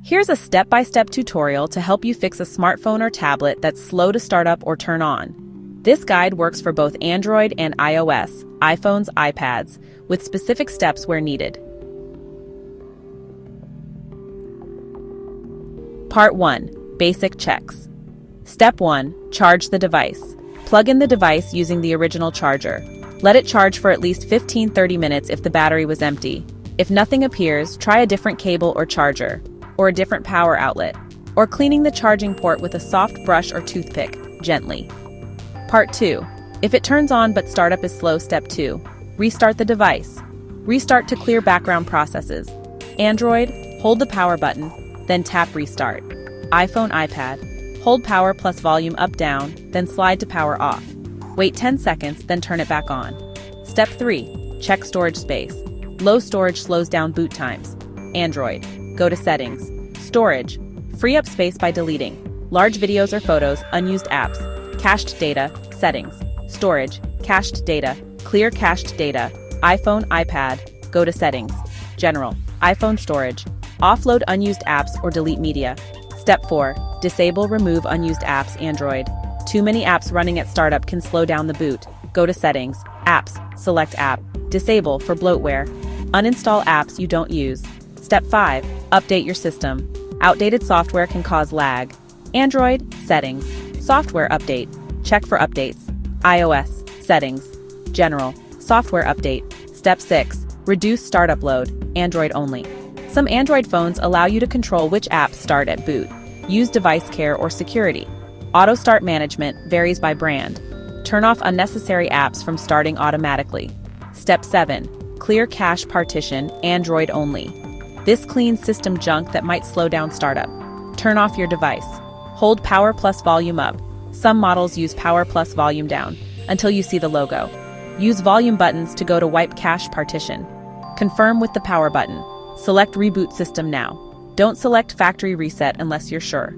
Here's a step-by-step tutorial to help you fix a smartphone or tablet that's slow to start up or turn on. This guide works for both Android and iOS, iPhones, iPads, with specific steps where needed. Part 1. Basic checks. Step 1. Charge the device. Plug in the device using the original charger. Let it charge for at least 15-30 minutes if the battery was empty. If nothing appears, try a different cable or charger, or a different power outlet, or cleaning the charging port with a soft brush or toothpick, gently. Part 2. If it turns on but startup is slow, Step 2. Restart the device. Restart to clear background processes. Android, hold the power button, then tap Restart. iPhone, iPad, hold power plus volume up, down, then slide to power off. Wait 10 seconds, then turn it back on. Step 3. Check storage space. Low storage slows down boot times. Android, go to Settings. Storage, free up space by deleting large videos or photos, unused apps. Cached data, Settings. Storage, cached data, clear cached data. iPhone, iPad, go to Settings. General, iPhone storage, offload unused apps or delete media. Step 4. Disable remove unused apps. Android, too many apps running at startup can slow down the boot. Go to Settings. Apps, select App. Disable for bloatware. Uninstall apps you don't use. Step 5. Update your system. Outdated software can cause lag. Android, Settings. Software update. Check for updates. iOS, Settings. General, software update. Step 6. Reduce startup load. Android only. Some Android phones allow you to control which apps start at boot. Use device care or security. Auto start management varies by brand. Turn off unnecessary apps from starting automatically. Step 7. Clear cache partition. Android only. This cleans system junk that might slow down startup. Turn off your device. Hold power plus volume up. Some models use power plus volume down until you see the logo. Use volume buttons to go to wipe cache partition. Confirm with the power button. Select reboot system now. Don't select factory reset unless you're sure.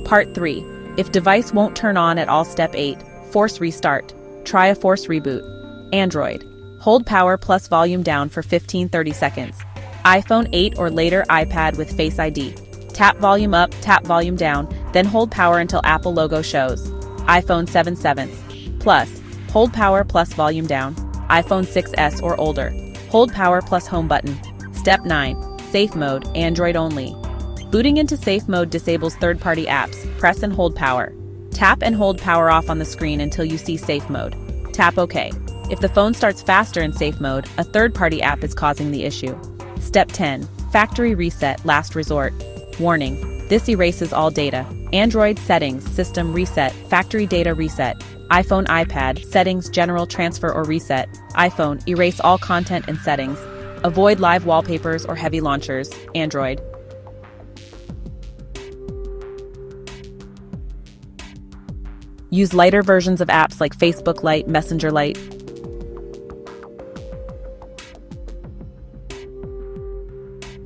Part 3. If device won't turn on at all, Step 8. Force restart. Try a force reboot. Android, hold power plus volume down for 15-30 seconds. iPhone 8 or later, iPad with Face ID. Tap volume up, tap volume down, then hold power until Apple logo shows. iPhone 7 Plus, hold power plus volume down. iPhone 6s or older. Hold power plus home button. Step 9. Safe mode, Android only. Booting into safe mode disables third-party apps. Press and hold power. Tap and hold power off on the screen until you see safe mode. Tap OK. If the phone starts faster in safe mode, a third-party app is causing the issue. Step 10. Factory reset, last resort. Warning, this erases all data. Android, Settings, System Reset, Factory Data Reset. iPhone, iPad, Settings, General, Transfer or Reset. iPhone, erase all content and settings. Avoid live wallpapers or heavy launchers. Android. Use lighter versions of apps like Facebook Lite, Messenger Lite.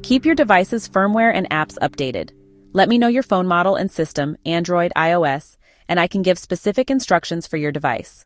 Keep your device's firmware and apps updated. Let me know your phone model and system, Android, iOS, and I can give specific instructions for your device.